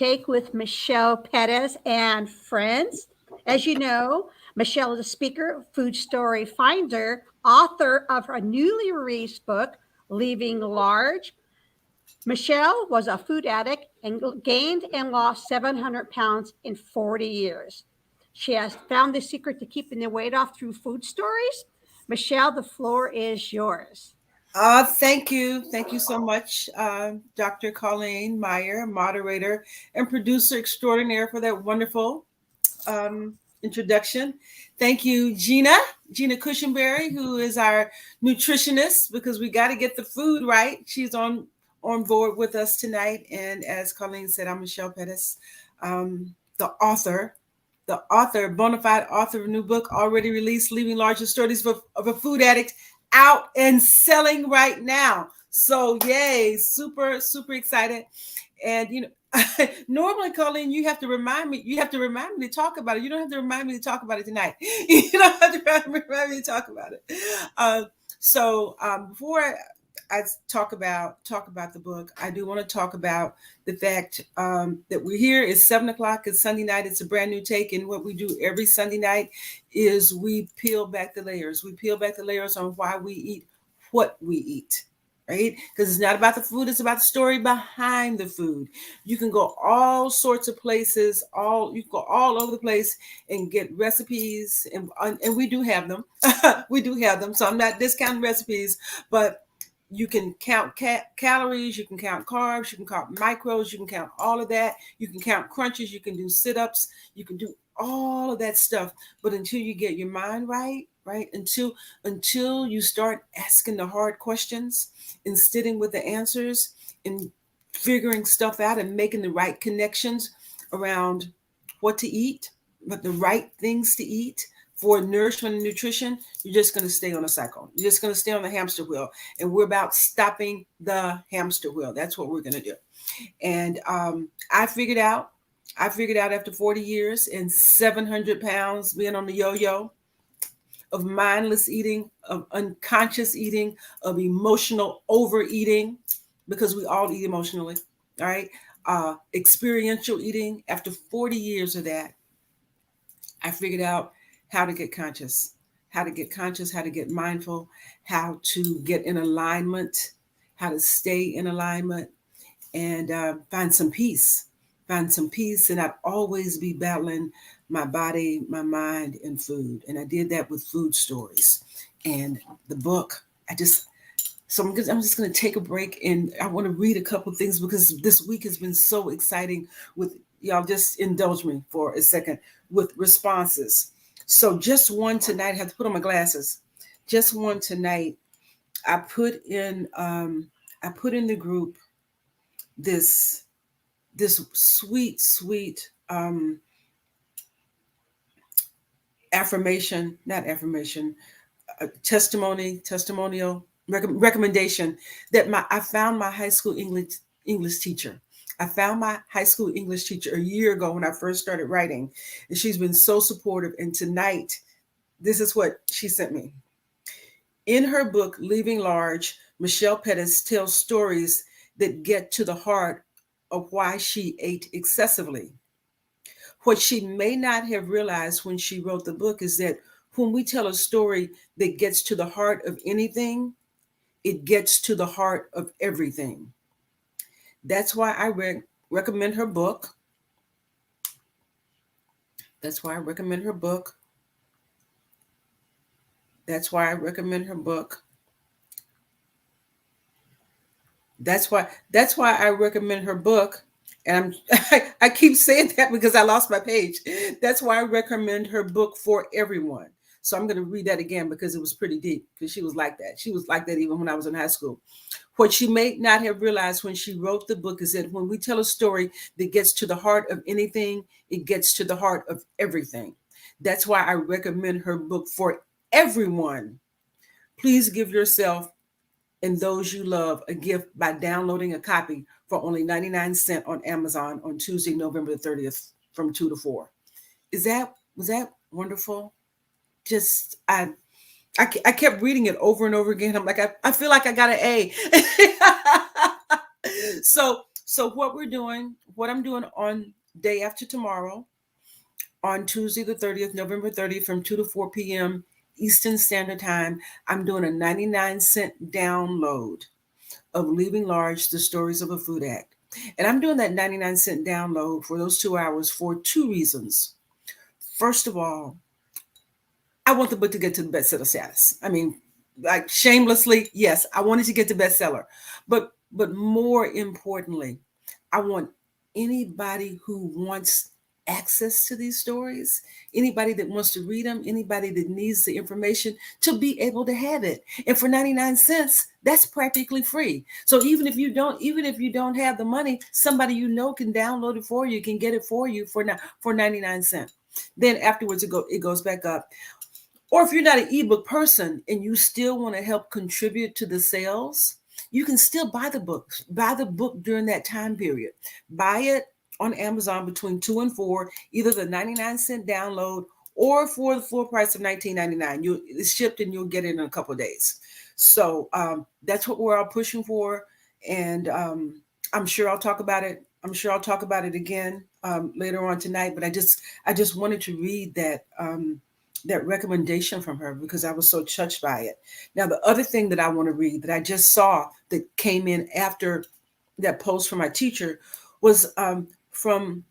Take with Michelle Pettis and friends. As you know, Michelle is a speaker, food story finder, author of her newly released book, Leaving Large. Michelle was a food addict and gained and lost 700 pounds in 40 years. She has found the secret to keeping the weight off through food stories. Michelle, the floor is yours. Thank you. Thank you so much, Dr. Colleen Meyer, moderator and producer extraordinaire, for that wonderful introduction. Thank you, Gina Cushenberry, who is our nutritionist, because we got to get the food right. She's on board with us tonight. And as Colleen said, I'm Michelle Pettis, the author, bona fide author of a new book already released, Leaving Larger Stories of a Food Addict, out and selling right now. So yay, super, super excited. And normally, Colleen, you have to remind me to talk about it. You don't have to remind me to talk about it tonight. You don't have to remind me to talk about it. Before I talk about the book, I do want to talk about the fact that we're here. It's 7:00. It's Sunday night. It's a brand new take, and what we do every Sunday night is we peel back the layers. We peel back the layers on why we eat what we eat. Right? Because it's not about the food, it's about the story behind the food. You can go all sorts of places, you can go all over the place and get recipes, and we do have them. We do have them. So I'm not discounting recipes, but you can count calories, you can count carbs, you can count micros, you can count all of that. You can count crunches, you can do sit-ups, you can do all of that stuff. But until you get your mind right, until you start asking the hard questions and sitting with the answers and figuring stuff out and making the right connections around what to eat, but the right things to eat for nourishment and nutrition, you're just going to stay on a cycle. You're just going to stay on the hamster wheel. And we're about stopping the hamster wheel. That's what we're going to do. And I figured out after 40 years and 700 pounds being on the yo-yo, of mindless eating, of unconscious eating, of emotional overeating, because we all eat emotionally, all right? Experiential eating. After 40 years of that, I figured out how to get conscious, how to get mindful, how to get in alignment, how to stay in alignment, and find some peace. And I'd always be battling my body, my mind, and food. And I did that with food stories. And the book, I'm just going to take a break, and I want to read a couple things because this week has been so exciting with y'all. Just indulge me for a second with responses. So just one tonight, I have to put on my glasses. Just one tonight, I put in the group this sweet testimonial recommendation that I found my high school English teacher. I found my high school English teacher a year ago when I first started writing, and she's been so supportive. And tonight, this is what she sent me. In her book, Leaving Large, Michelle Pettis tells stories that get to the heart of why she ate excessively. What she may not have realized when she wrote the book is that when we tell a story that gets to the heart of anything, it gets to the heart of everything. That's why I recommend her book. That's why I recommend her book. That's why I recommend her book. That's why I recommend her book. And I keep saying that because I lost my page. That's why I recommend her book for everyone. So I'm going to read that again because it was pretty deep, because she was like that. She was like that even when I was in high school. What she may not have realized when she wrote the book is that when we tell a story that gets to the heart of anything, it gets to the heart of everything. That's why I recommend her book for everyone. Please give yourself and those you love a gift by downloading a copy for only 99 cents on Amazon on Tuesday, November the 30th from 2 to 4. Was that wonderful? Just, I kept reading it over and over again. I'm like, I feel like I got an A. So So what I'm doing on day after tomorrow, on Tuesday the 30th, November 30th, from 2 to 4 p.m. Eastern Standard Time, I'm doing a 99-cent download of Leaving Large, The Stories of a Food Act. And I'm doing that 99-cent download for those 2 hours for two reasons. First of all, I want the book to get to the bestseller status. I mean, like shamelessly, yes, I wanted to get to bestseller. But more importantly, I want anybody who wants access to these stories, anybody that wants to read them, anybody that needs the information to be able to have it. And for 99 cents, that's practically free. So even if you don't have the money, somebody you know can download it for you, can get it for you for 99 cents. Then afterwards it goes back up. Or if you're not an ebook person and you still want to help contribute to the sales, you can still buy the book. Buy the book during that time period. Buy it on Amazon between 2 and 4, either the 99-cent download or for the full price of $19.99. It's shipped and you'll get it in a couple of days. So that's what we're all pushing for. And I'm sure I'll talk about it. I'm sure I'll talk about it again later on tonight. But I just wanted to read that recommendation from her because I was so touched by it. Now, the other thing that I want to read that I just saw that came in after that post from my teacher was from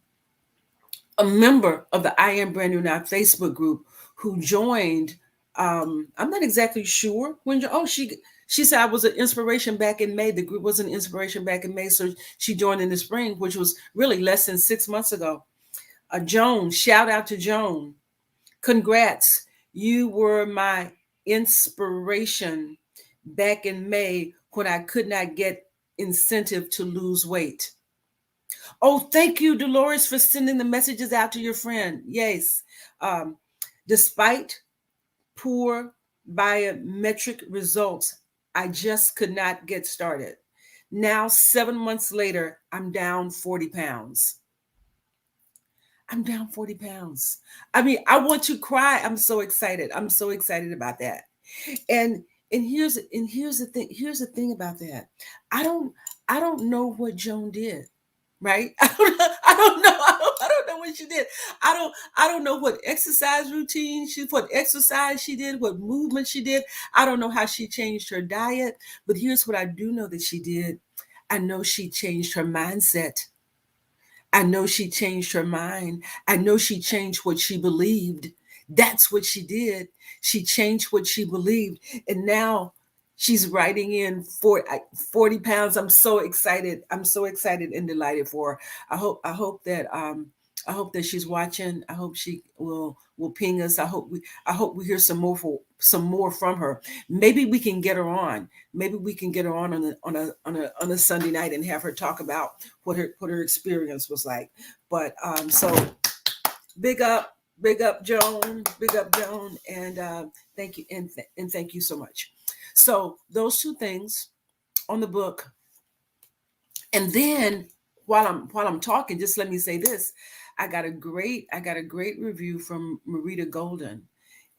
a member of the I Am Brand New Now Facebook group who joined. I'm not exactly sure when. She said I was an inspiration back in May. The group was an inspiration back in May, so she joined in the spring, which was really less than 6 months ago. Joan, shout out to Joan. Congrats. You were my inspiration back in May when I could not get incentive to lose weight. Oh, thank you, Dolores, for sending the messages out to your friend. Yes. Despite poor biometric results, I just could not get started. Now, 7 months later, I'm down 40 pounds. I'm down 40 pounds. I mean, I want to cry. I'm so excited. I'm so excited about that. And here's the thing. Here's the thing about that. I don't know what Joan did, right? I don't know. I don't know what she did. I don't know what exercise what exercise she did, what movement she did. I don't know how she changed her diet. But here's what I do know that she did. I know she changed her mindset. I know she changed her mind. I know she changed what she believed. That's what she did. She changed what she believed. And now she's writing in 40 pounds. I'm so excited. I'm so excited and delighted for her. I hope that she's watching. I hope she will ping us. I hope we hear some more from her. Maybe we can get her on. Maybe we can get her on a Sunday night and have her talk about what her experience was like. But so big up Joan, and thank you and thank you so much. So those two things on the book, and then while I'm talking, just let me say this. I got a great review from Marita Golden,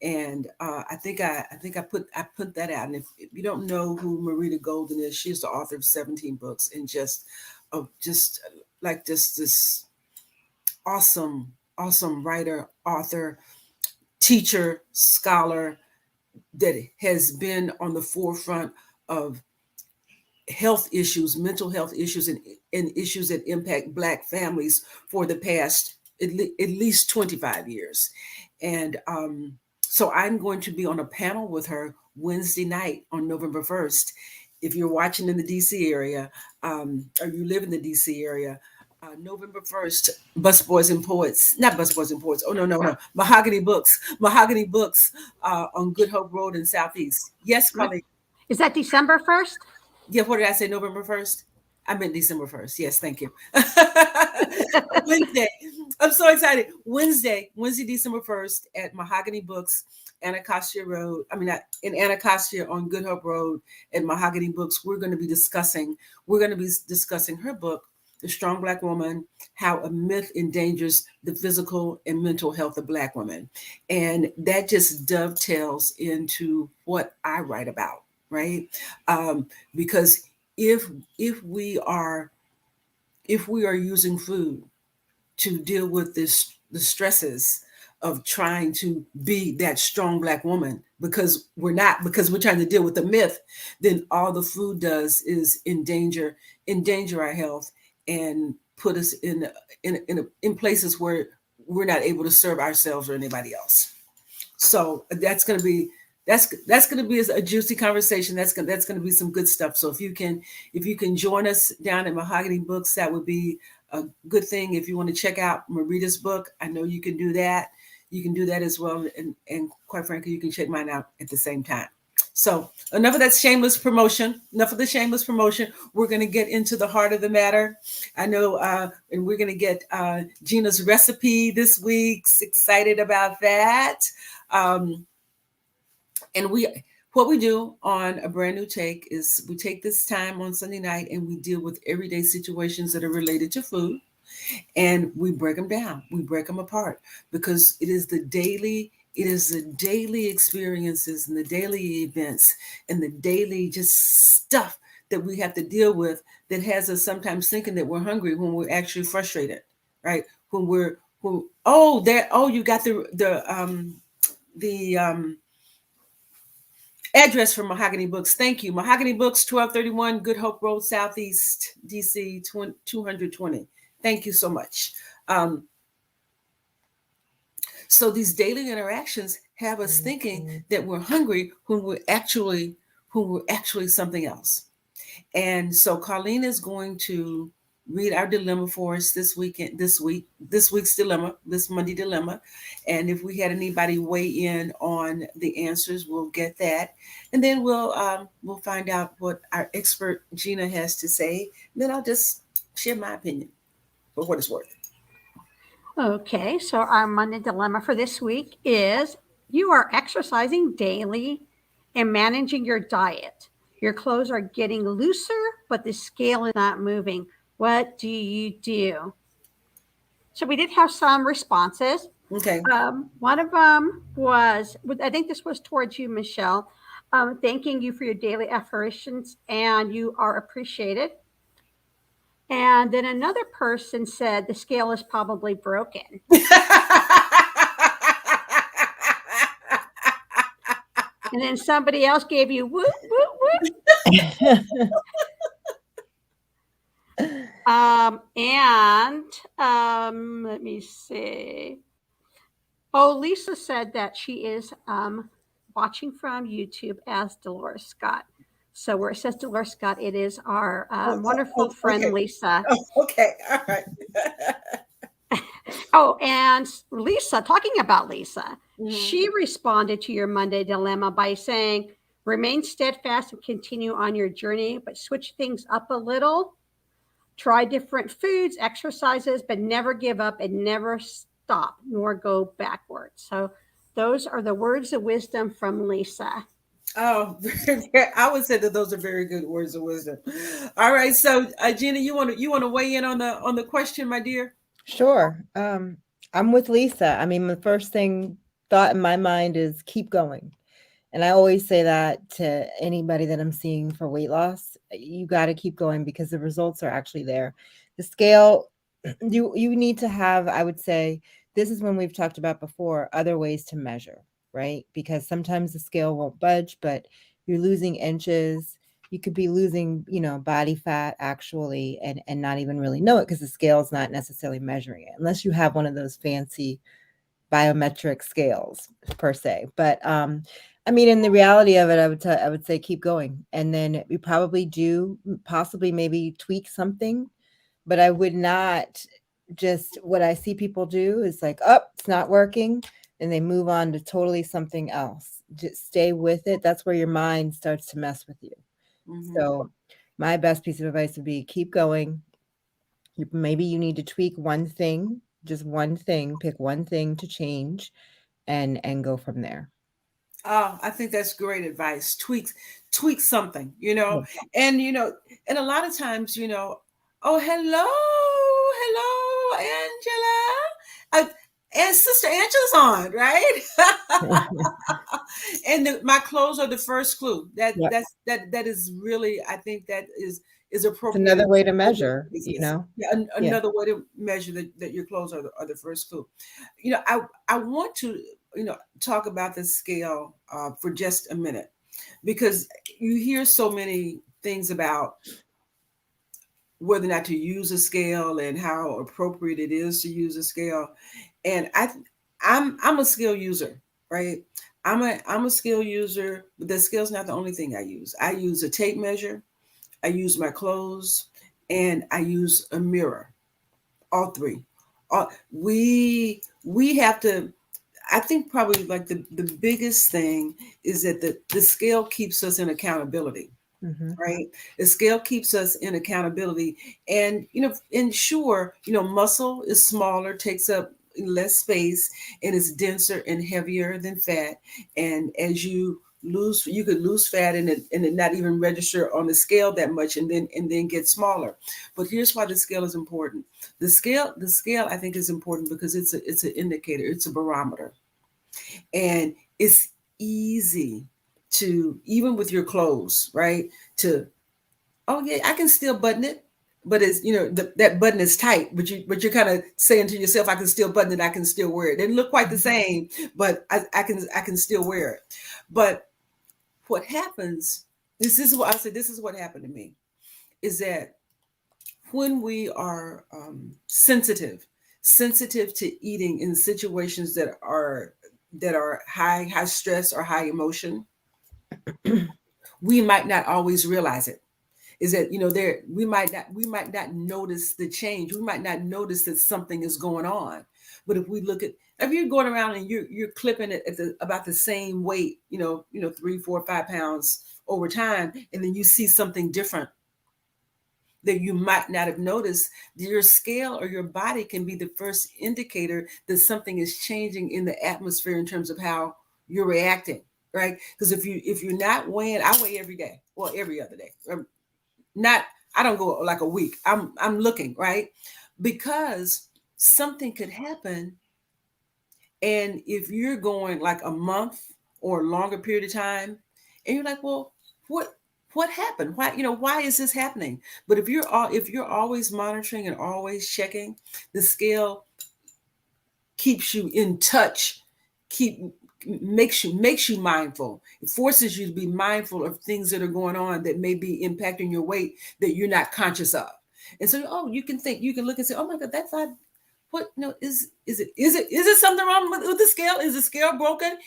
and I think I put that out. And if you don't know who Marita Golden is, she's the author of 17 books and just this awesome writer, author, teacher, scholar that has been on the forefront of health issues, mental health issues, and issues that impact Black families for the past at least 25 years. And so I'm going to be on a panel with her Wednesday night on November 1st. If you're watching in the DC area, or you live in the DC area, November 1st, Busboys and Poets, not Busboys and Poets. Oh, no. Mahogany Books on Good Hope Road in Southeast. Yes, colleague. Is that December 1st? Yeah, what did I say? November 1st? I meant December 1st. Yes, thank you. Wednesday. I'm so excited. Wednesday, December 1st at Mahogany Books, Anacostia Road. I mean, in Anacostia on Good Hope Road at Mahogany Books. We're going to be discussing her book, The Strong Black Woman, How a Myth Endangers the Physical and Mental Health of Black Women. And that just dovetails into what I write about. Right? Because if we are if we are using food to deal with the stresses of trying to be that strong Black woman, because we're not, because we're trying to deal with the myth, then all the food does is endanger our health and put us in places where we're not able to serve ourselves or anybody else. So that's going to be a juicy conversation. That's going to be some good stuff. So if you can join us down at Mahogany Books, that would be a good thing. If you want to check out Marita's book, I know you can do that. You can do that as well. And quite frankly, you can check mine out at the same time. So enough of that shameless promotion. Enough of the shameless promotion. We're going to get into the heart of the matter. I know, and we're going to get Gina's recipe this week. Excited about that. And what we do on A Brand New Take is we take this time on Sunday night and we deal with everyday situations that are related to food, and we break them down. We break them apart, because it is the daily experiences and the daily events and the daily just stuff that we have to deal with that has us sometimes thinking that we're hungry when we're actually frustrated, right? You got the address for Mahogany Books. Thank you. Mahogany Books, 1231 Good Hope Road, Southeast, DC, 220. Thank you so much. So these daily interactions have us thinking that we're hungry when we're actually something else. And so Colleen is going to read our dilemma for us this week's dilemma, this Monday dilemma. And if we had anybody weigh in on the answers, we'll get that. And then we'll find out what our expert Gina has to say. And then I'll just share my opinion for what it's worth. Okay, so our Monday dilemma for this week is: you are exercising daily and managing your diet. Your clothes are getting looser, but the scale is not moving. What do you do? So we did have some responses. Okay. One of them was, I think this was towards you, Michelle, thanking you for your daily affirmations and you are appreciated. And then another person said the scale is probably broken. And then somebody else gave you whoop, whoop, whoop. Let me see. Oh, Lisa said that she is watching from YouTube as Dolores Scott. So where it says Dolores Scott, it is our wonderful friend, okay. Lisa. Oh, okay, all right. Oh, and Lisa, talking about Lisa, she responded to your Monday dilemma by saying, remain steadfast and continue on your journey, but switch things up a little. Try different foods, exercises, but never give up and never stop nor go backwards. So those are the words of wisdom from Lisa. Oh, I would say that those are very good words of wisdom. All right, so Gina, you want to weigh in on the question, my dear? Sure. I'm with Lisa. I mean, the first thought in my mind is keep going. And I always say that to anybody that I'm seeing for weight loss. You got to keep going because the results are actually there. The scale, you need to have, I would say, this is when we've talked about before, other ways to measure, right? Because sometimes the scale won't budge, but you're losing inches. You could be losing, body fat actually, and not even really know it because the scale is not necessarily measuring it unless you have one of those fancy biometric scales per se. But I mean, in the reality of it, I would say keep going, and then we probably do possibly maybe tweak something, but I would not just what I see people do is like, oh, it's not working, and they move on to totally something else. Just stay with it. That's where your mind starts to mess with you. So my best piece of advice would be keep going. Maybe you need to tweak one thing, just one thing, pick one thing to change and go from there. Oh, I think that's great advice. Tweak something, and and a lot of times, oh, hello, Angela. And Sister Angela's on, right? And my clothes are the first clue. That is really, I think that is is It's appropriate. another way to measure, Yeah, Yeah. another way to measure that your clothes are the first food. I want to talk about the scale for just a minute, because you hear so many things about whether or not to use a scale and how appropriate it is to use a scale. And I'm a scale user, right? I'm a scale user, but the scale's not the only thing I use. I use a tape measure, I use my clothes, and I use a mirror. All three. We have to. I think probably like the biggest thing is that the scale keeps us in accountability, Mhm. right? The scale keeps us in accountability, and and sure, muscle is smaller, takes up less space, and is denser and heavier than fat. And as you could lose fat and it not even register on the scale that much, and then get smaller. But here's why the scale is important. The scale I think is important because it's an indicator, it's a barometer, and it's easy to, even with your clothes, right, to, oh yeah, I can still button it, but it's that button is tight, but you're kind of saying to yourself, I can still button it, I can still wear it. It didn't look quite the same, but I can still wear it. But what happens, this is what I said, this is what happened to me, is that when we are sensitive to eating in situations that are high stress or high emotion, we might not always realize it. Is that there, we might not notice the change. We might not notice that something is going on. But if you're going around and you're clipping it at about the same weight, 3, 4, 5 pounds over time, and then you see something different that you might not have noticed, your scale or your body can be the first indicator that something is changing in the atmosphere in terms of how you're reacting, right? Because if you're not weighing, I weigh every day, well, every other day. Not, I don't go like a week. I'm looking, right? Because something could happen, and if you're going like a month or a longer period of time, and you're like, well, what happened? Why is this happening? But if you're always monitoring and always checking, the scale keeps you in touch, keep makes you mindful. It forces you to be mindful of things that are going on that may be impacting your weight that you're not conscious of. And so, you can look and say, oh my God, that's not what, is it something wrong with the scale? Is the scale broken?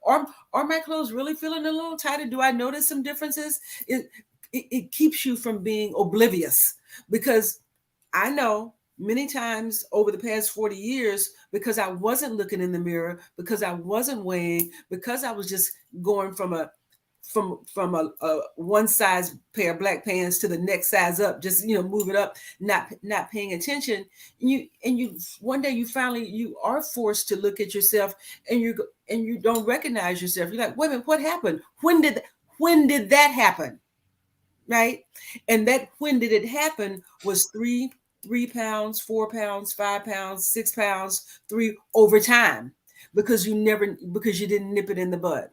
Are my clothes really feeling a little tighter? Do I notice some differences? It keeps you from being oblivious, because I know many times over the past 40 years, because I wasn't looking in the mirror, because I wasn't weighing, because I was just going from a one size pair of black pants to the next size up, just move it up, not paying attention. And you one day you are forced to look at yourself, and you don't recognize yourself. You're like, wait a minute, what happened? When did that happen? Right? And that, when did it happen, was 3 pounds, 4 pounds, 5 pounds, 6 pounds, over time, because you didn't nip it in the bud.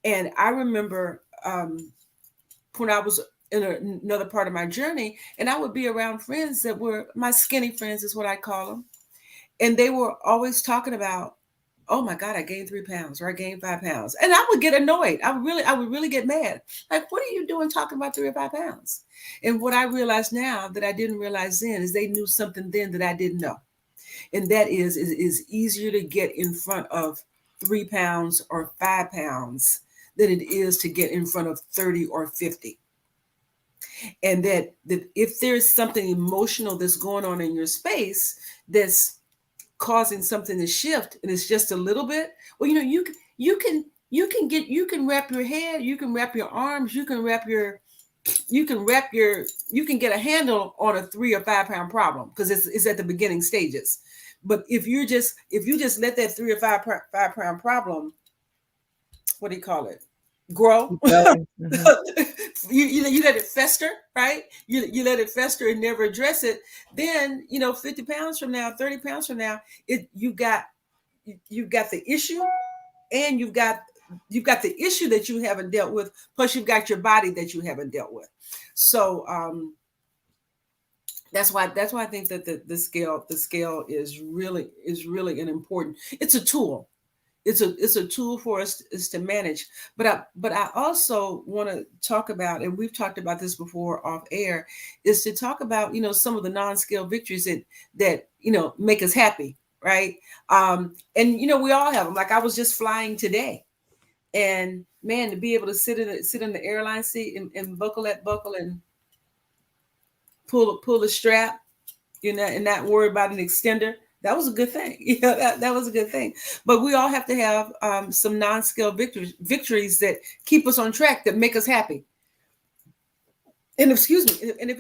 And I remember when I was in another part of my journey, and I would be around friends that were my skinny friends, is what I call them, and they were always talking about, oh my God, I gained 3 pounds, or I gained 5 pounds. And I would get annoyed. I would really get mad. Like, what are you doing talking about 3 or 5 pounds? And what I realize now that I didn't realize then is they knew something then that I didn't know. And that is easier to get in front of 3 pounds or 5 pounds than it is to get in front of 30 or 50. And that if there's something emotional that's going on in your space that's causing something to shift, and it's just a little bit, well, you can wrap your head, you can wrap your arms, you can get a handle on a 3 or 5 pound problem, because it's at the beginning stages. But if you just let that 3 or 5 pound problem, what do you call it, grow, you let it fester, right? You let it fester and never address it. Then 50 pounds from now, 30 pounds from now, you got the issue, and you've got the issue that you haven't dealt with, plus you've got your body that you haven't dealt with. So That's why I think that the scale is really an important. It's a tool. It's a tool for us is to manage. But I also want to talk about, and we've talked about this before off air, is to talk about, some of the non-scale victories that make us happy, right? And we all have them. Like I was just flying today, and man, to be able to sit in the airline seat and buckle and pull the strap, and not worry about an extender. That was a good thing. That was a good thing. But we all have to have some non-scale victories that keep us on track, that make us happy. And excuse me, and if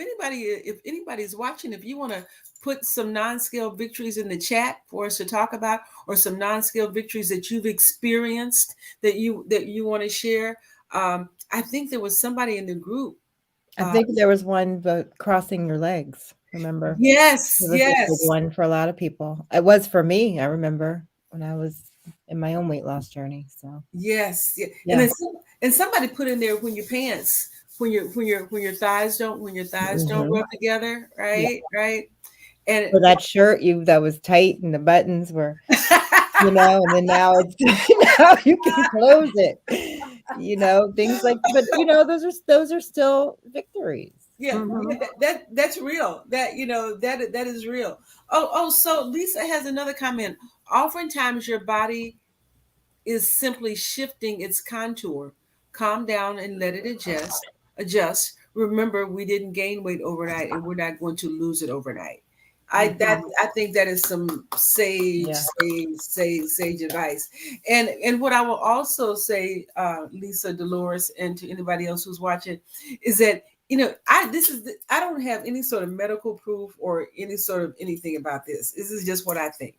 anybody's watching, if you want to put some non-scale victories in the chat for us to talk about, or some non-scale victories that you've experienced that you want to share. I think there was somebody in the group. I think there was one about crossing your legs. Remember? Yes, It was a yes. big one for a lot of people. It was for me. I remember when I was in my own weight loss journey. So yes, yeah. Yeah. And somebody put in there when your thighs don't rub together, right? Right. And or that shirt that was tight and the buttons were, and then now it's now you can close it. Things like, but those are still victories. yeah, Mhm. that's real. That is real. So Lisa has another comment. Oftentimes your body is simply shifting its contour. Calm down and let it adjust. Remember, we didn't gain weight overnight, and we're not going to lose it overnight. I think that is some sage advice. And what I will also say, Lisa, Dolores, and to anybody else who's watching, is that I don't have any sort of medical proof or any sort of anything about this. This is just what I think.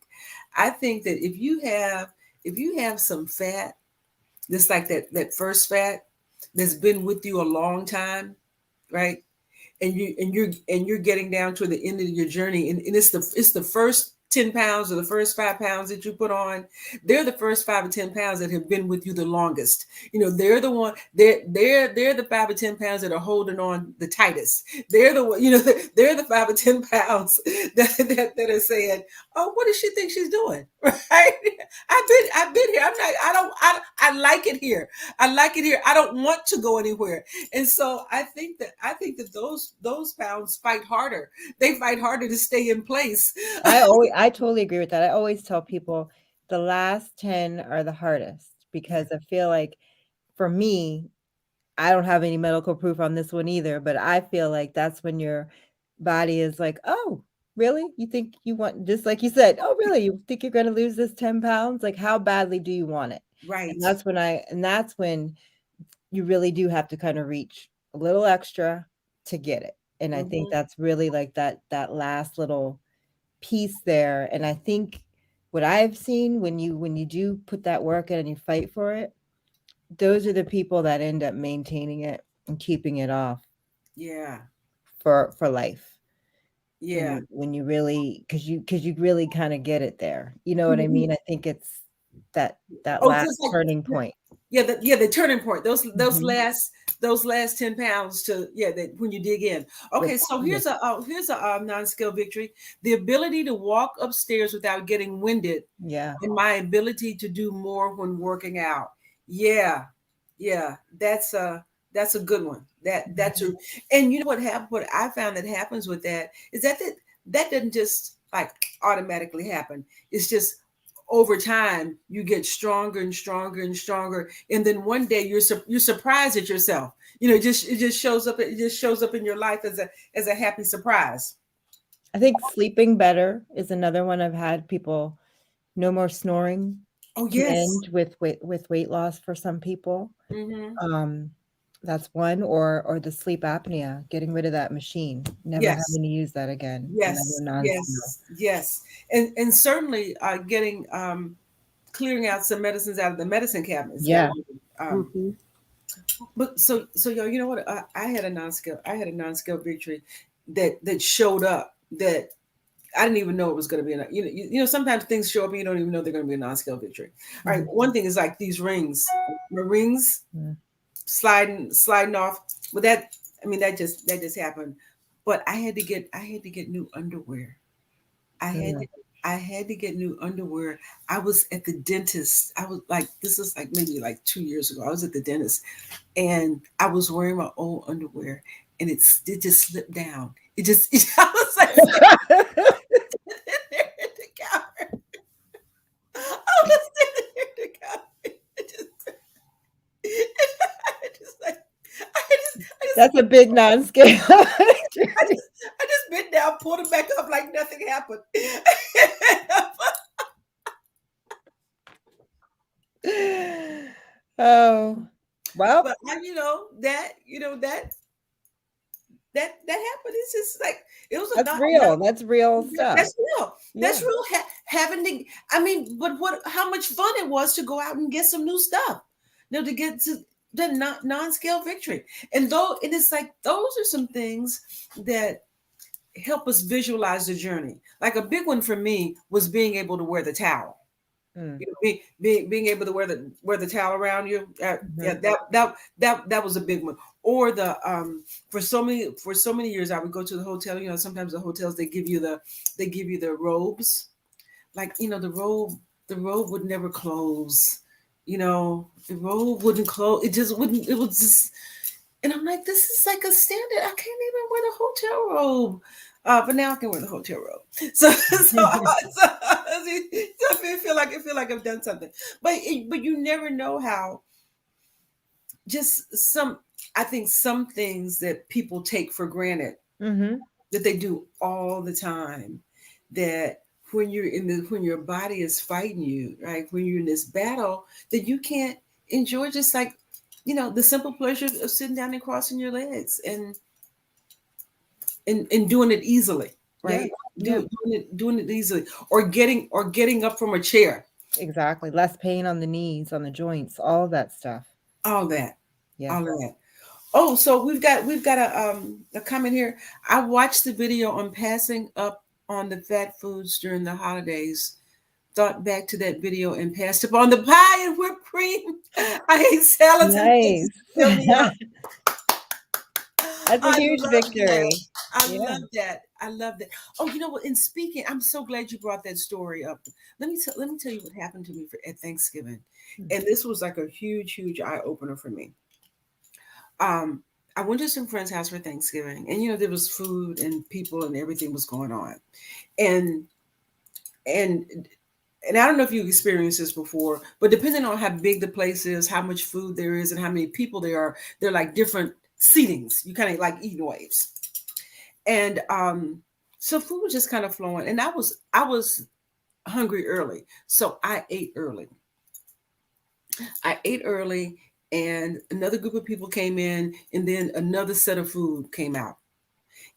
I think that if you have some fat, just like that first fat that's been with you a long time, right? And you're getting down to the end of your journey, and it's the first 10 pounds or the first 5 pounds that you put on. They're the first 5 or 10 pounds that have been with you the longest. They're the one, they're the 5 or 10 pounds that are holding on the tightest. They're the one, they're the 5 or 10 pounds that are saying, oh, what does she think she's doing? Right? I've been here. I like it here. I like it here. I don't want to go anywhere. And so I think that those pounds fight harder. They fight harder to stay in place. I totally agree with that. I always tell people the last 10 are the hardest, because I feel like, for me, I don't have any medical proof on this one either, but I feel like that's when your body is like, oh, really? You think you want, just like you said, oh, really? You think you're going to lose this 10 pounds? Like, how badly do you want it? Right. And that's when you really do have to kind of reach a little extra to get it. And I think that's really like that last little piece there. And I think what I've seen, when you do put that work in and you fight for it, those are the people that end up maintaining it and keeping it off. Yeah. For life. Yeah. When you really, because you really kind of get it there. You know what I mean? I think it's that last turning point. Yeah, the turning point. Those last 10 pounds that when you dig in. Okay, so here's a non-scale victory: the ability to walk upstairs without getting winded. Yeah, and my ability to do more when working out. Yeah, that's a good one. That's a, and you know what I found that happens with that is that doesn't just like automatically happen. It's just over time you get stronger and stronger and stronger, and then one day you're surprised at yourself. It just shows up. It just shows up in your life as a happy surprise. I think sleeping better is another one. I've had people, no more snoring. Oh yes, end with weight loss for some people. That's one, or the sleep apnea, getting rid of that machine, never having to use that again. Yes, and certainly getting clearing out some medicines out of the medicine cabinets. Yeah. But so y'all, you know what? I had a non-scale victory that showed up that I didn't even know it was going to be a, sometimes things show up and you don't even know they're going to be a non-scale victory. All right. One thing is like these rings, sliding off. But that just happened. but I had to get new underwear. I had to, Mm. I had to get new underwear. I was at the dentist. I was like, this is like maybe like 2 years ago. I was at the dentist and I was wearing my old underwear and it just slipped down. It just I was like there at the counter. I was sitting there at the counter. It just, I just like I just That's a big non-scale. I just bent down, pulled it back up like nothing happened. Oh, well, But that happened. It's just like it was a that's not real. That's real stuff. that's real. Yeah. That's real. Having to, I mean, but how much fun it was to go out and get some new stuff. To get to the non-scale victory, and though it is like those are some things that help us visualize the journey. Like a big one for me was being able to wear the towel. Mm. Being able to wear the towel around you. Yeah, Mhm. that was a big one. Or the for so many years I would go to the hotel. Sometimes the hotels they give you the robes. Like the robe would never close. The robe wouldn't close. It just wouldn't. It was just. And I'm like, this is like a standard. I can't even wear the hotel robe. But now I can wear the hotel robe. So I feel like I've done something. But you never know how. Just I think some things that people take for granted Mhm. that they do all the time. That when your body is fighting you, right? When you're in this battle, that you can't enjoy just like the simple pleasure of sitting down and crossing your legs and doing it easily, Yeah. right? Yeah. Doing it easily, or getting up from a chair, Exactly. Less pain on the knees, on the joints, all that stuff. all that, Yeah. all of that. Oh, so we've got a comment here. I watched the video on passing up on the fat foods during the holidays. Thought back to that video and passed up on the pie and whipped cream. I hate salads and things Nice. to fill me up. That's a I huge love that. victory. I Yeah. love that. I love that. Oh, you know what? In speaking, I'm so glad you brought that story up. Let me tell you what happened to me at Thanksgiving, Hmm. and this was like a huge eye opener for me. Um, I went to some friend's house for Thanksgiving, and there was food and people and everything was going on, and and and I don't know if you experienced this before, but depending on how big the place is, how much food there is, and how many people there are, they're like different seatings. You kind of like eating waves. And so food was just kind of flowing, and I was hungry early, so I ate early, and another group of people came in, and then another set of food came out,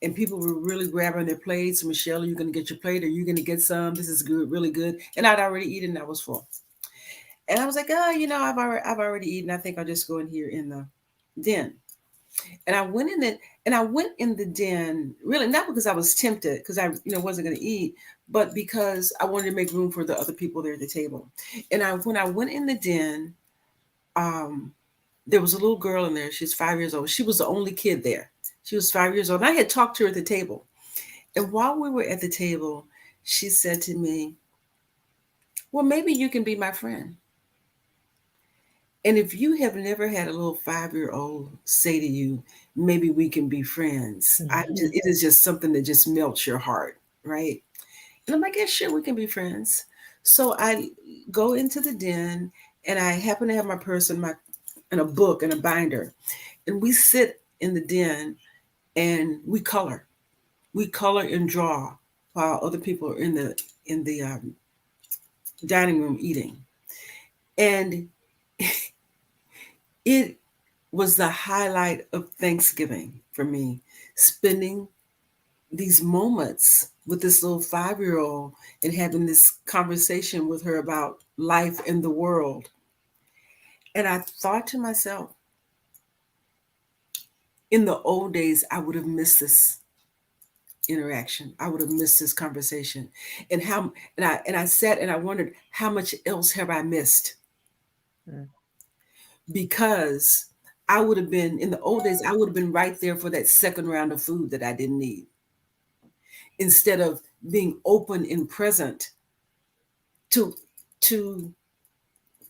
and people were really grabbing their plates. Michelle, are you going to get your plate? Are you going to get some? This is good, really good. And I'd already eaten, and I was full, and I was like, oh, I've already eaten. I think I'll just go in here in the den. And I went in the den really not because I was tempted because I wasn't going to eat, but because I wanted to make room for the other people there at the table. And when I went in the den, um, there was a little girl in there. She's 5 years old. She was the only kid there. She was 5 years old. And I had talked to her at the table. And while we were at the table, she said to me, well, maybe you can be my friend. And if you have never had a little 5-year-old say to you, maybe we can be friends, Mhm. it is just something that just melts your heart, right? And I'm like, yeah, sure, we can be friends. So I go into the den and I happen to have my purse and a book and a binder. And we sit in the den and we color. We color and draw while other people are in the dining room eating. And it was the highlight of Thanksgiving for me, spending these moments with this little 5-year-old and having this conversation with her about life in the world. And I thought to myself, in the old days, I would have missed this interaction. I would have missed this conversation. And I sat and I wondered how much else have I missed Mm. because I would have been in the old days, I would have been right there for that second round of food that I didn't need, instead of being open and present to to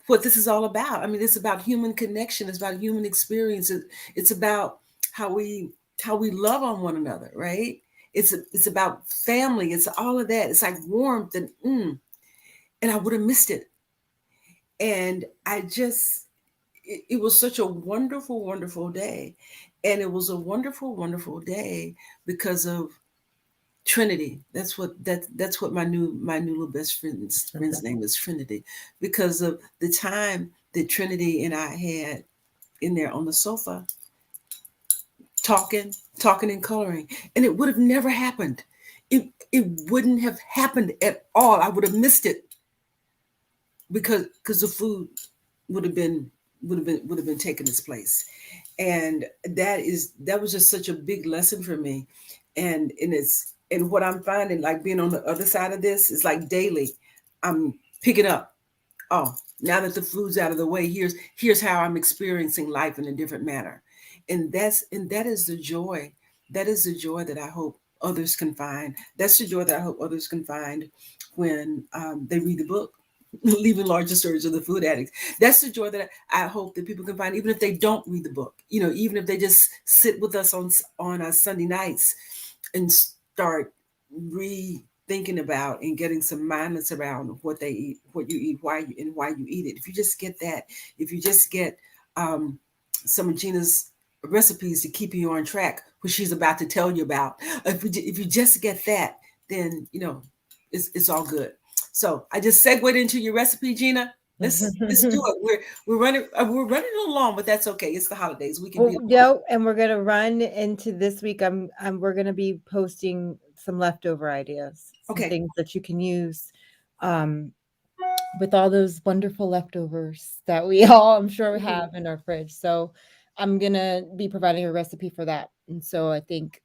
what this is all about. I mean, it's about human connection, it's about human experience, it's about how we love on one another, right? It's about family, it's all of that. It's like warmth and I would have missed it. And I just it was such a wonderful, wonderful day. And it was a wonderful, wonderful day because of Trinity. That's what my new little best friend's name is, Trinity, because of the time that Trinity and I had in there on the sofa talking and coloring, and it would have never happened. It wouldn't have happened at all. I would have missed it because the food would have been taking its place. And that was just such a big lesson for me. And what I'm finding, like being on the other side of this, is like daily I'm picking up, oh, now that the food's out of the way, here's how I'm experiencing life in a different manner. And that is the joy. That is the joy that I hope others can find. That's the joy that I hope others can find when they read the book, Leaving Larger Stories of the Food Addicts. That's the joy that I hope that people can find, even if they don't read the book. Even if they just sit with us on Sunday nights and start rethinking about and getting some mindless around what they eat, what you eat, why you eat it. If you just get that, if you just get some of Gina's recipes to keep you on track, which she's about to tell you about, if you just get that, then it's all good. So I just segued into your recipe, Gina. Let's do it. We're running a little long, but that's okay. It's the holidays. We can and we're gonna run into this week. We're gonna be posting some leftover ideas, some things that you can use, with all those wonderful leftovers that we all, I'm sure, have in our fridge. So I'm gonna be providing a recipe for that, and so I think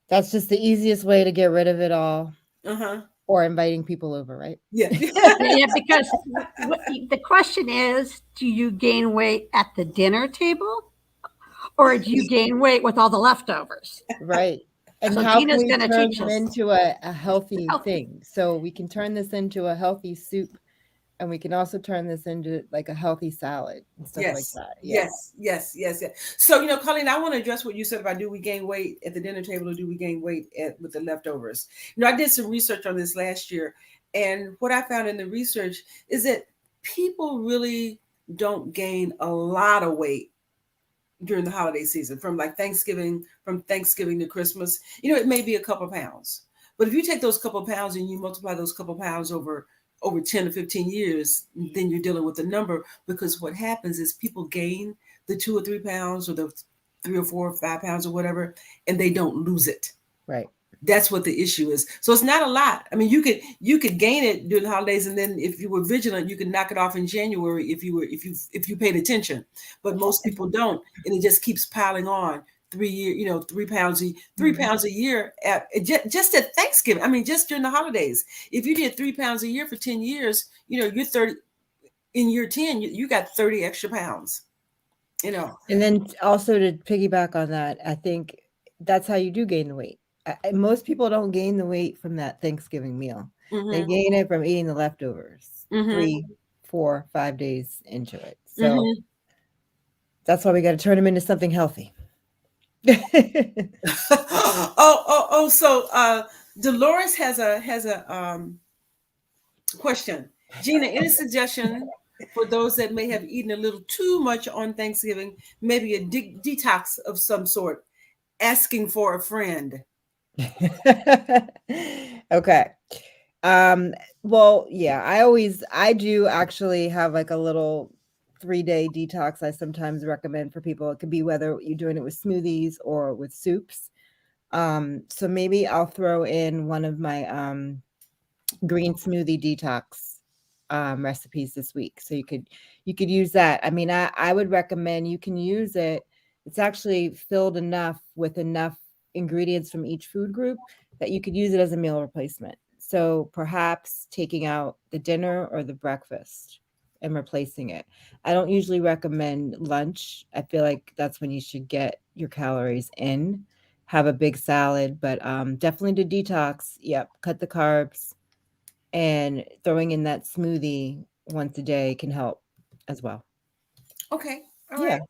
that's just the easiest way to get rid of it all. Or inviting people over, right? Yeah. Yeah, because the question is, do you gain weight at the dinner table, or do you gain weight with all the leftovers? Right. And So how Gina's can we gonna turn teach them us. into a healthy Healthy. thing? So we can turn this into a healthy soup, and we can also turn this into like a healthy salad and stuff like that. Yeah. Yes. So, Colleen, I want to address what you said about, do we gain weight at the dinner table or do we gain weight with the leftovers? I did some research on this last year, and what I found in the research is that people really don't gain a lot of weight during the holiday season, from Thanksgiving to Christmas. It may be a couple pounds, but if you take those couple pounds and you multiply those couple pounds over 10 or 15 years, then you're dealing with a number, because what happens is people gain the 2 or 3 pounds, or the 3 or 4 or 5 pounds or whatever, and they don't lose it. Right. That's what the issue is. So it's not a lot. I mean, you could gain it during the holidays, and then if you were vigilant, you could knock it off in January if you paid attention. But most people don't, and it just keeps piling on. 3 pounds a year at just at Thanksgiving. I mean, just during the holidays. If you did 3 pounds a year for 10 years, you're 30 in year 10. You got 30 extra pounds. And then also, to piggyback on that, I think that's how you do gain the weight. Most people don't gain the weight from that Thanksgiving meal. They gain it from eating the leftovers 3, 4, 5 days into it. So that's why we got to turn them into something healthy. So Dolores has a question. Gina, any suggestion for those that may have eaten a little too much on Thanksgiving, maybe a detox of some sort, asking for a friend? Okay. Well, yeah, I do actually have like a little 3-day detox I sometimes recommend for people. It could be whether you're doing it with smoothies or with soups. So maybe I'll throw in one of my green smoothie detox recipes this week. So you could use that. I mean, I would recommend you can use it. It's actually filled enough with enough ingredients from each food group that you could use it as a meal replacement. So perhaps taking out the dinner or the breakfast and replacing it. I don't usually recommend lunch. I feel like that's when you should get your calories in. Have a big salad, but definitely to detox. Yep, cut the carbs, and throwing in that smoothie once a day can help as well. Okay. All Yeah. right.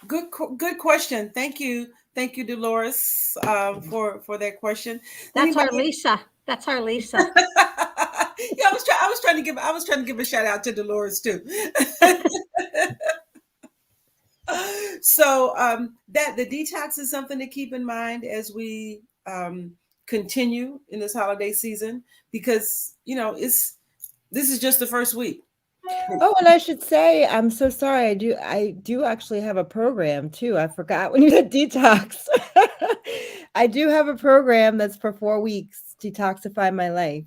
Good question. Thank you, Dolores, for that question. That's our Anybody? Lisa. That's our Lisa. Yeah, I was trying to give a shout out to Dolores too. So that the detox is something to keep in mind as we continue in this holiday season, because this is just the first week. Oh, and I should say, I'm so sorry. I do actually have a program too. I forgot when you said detox. I do have a program that's for 4 weeks, Detoxify My Life,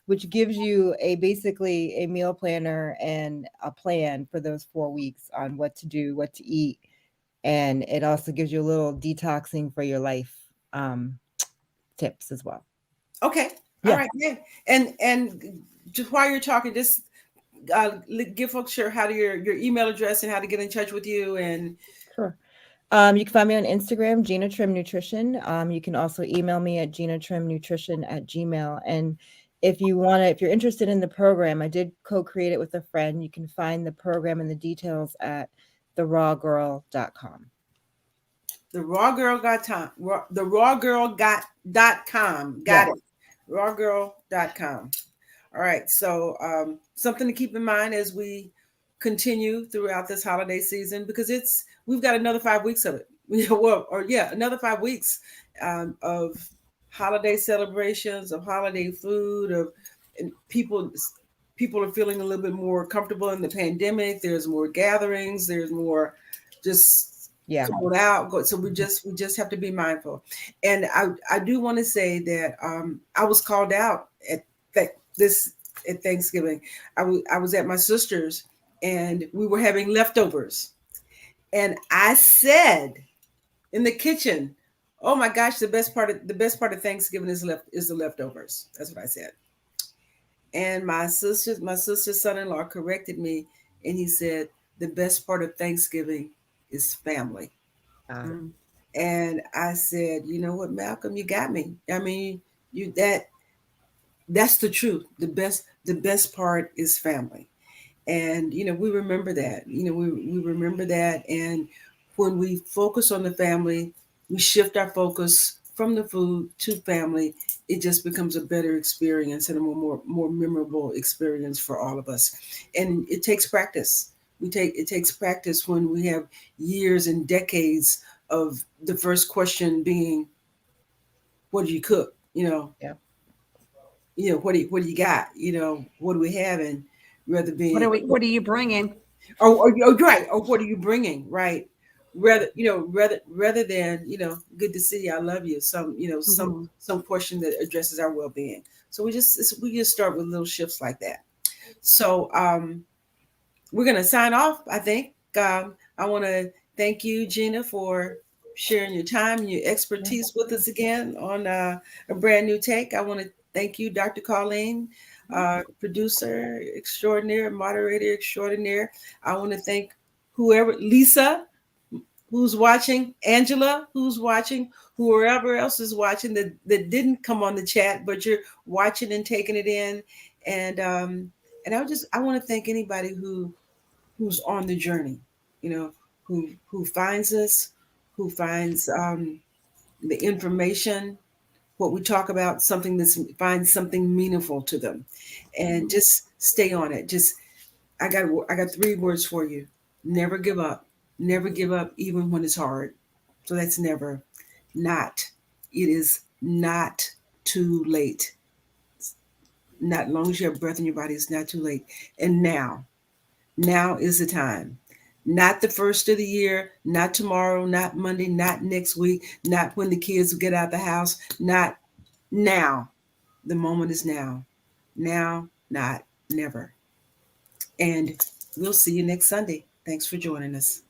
which gives you basically a meal planner and a plan for those 4 weeks on what to do, what to eat, and it also gives you a little detoxing for your life tips as well. Okay, all Yeah. right, yeah, and just while you're talking, just give folks sure how to your email address and how to get in touch with you. And Sure. You can find me on Instagram, Gina Trim Nutrition. You can also email me at ginatrimnutrition@gmail. And if you're interested in the program, I did co-create it with a friend. You can find the program and the details at therawgirl.com. the raw girl got time, the raw girl got.com. Yeah. Got it. Rawgirl.com. All right. So something to keep in mind as we continue throughout this holiday season, because we've got another 5 weeks of it. Another 5 weeks of holiday celebrations, of holiday food, and people are feeling a little bit more comfortable in the pandemic. There's more gatherings. There's more just Yeah. going out. So we just have to be mindful. And I do want to say that I was called out at Thanksgiving. I was at my sister's and we were having leftovers. And I said in the kitchen, "Oh my gosh, the best part of Thanksgiving is the leftovers." That's what I said. And my sister's son-in-law corrected me, and he said, "The best part of Thanksgiving is family." Mm. And I said, "You know what, Malcolm, you got me. I mean, that's the truth. The best part is family." And we remember that. We remember that. And when we focus on the family, we shift our focus from the food to family. It just becomes a better experience and a more memorable experience for all of us. And it takes practice. It takes practice when we have years and decades of the first question being, "What do you cook?" Yeah. What do you got? What do we have? And rather being, What are you bringing? or right, or what are you bringing, right? Rather than good to see you, I love you. Mhm. Some question that addresses our well-being. So we just start with little shifts like that. So we're gonna sign off. I think I want to thank you, Gina, for sharing your time and your expertise with us again on a brand new take. I want to thank you, Dr. Colleen, producer extraordinaire, moderator extraordinaire. I want to thank Lisa, who's watching, Angela, who's watching, whoever else is watching that didn't come on the chat, but you're watching and taking it in. And I want to thank anybody who's on the journey, who finds us, who finds the information, what we talk about, finds something meaningful to them, and just stay on it. I got 3 words for you: never give up, never give up, even when it's hard. So that's never. Not. It is not too late. Not as long as you have breath in your body, it's not too late. And now is the time. Not the first of the year, not tomorrow, not Monday, not next week, not when the kids get out the house, not now. The moment is now. Now, not never. And we'll see you next Sunday. Thanks for joining us.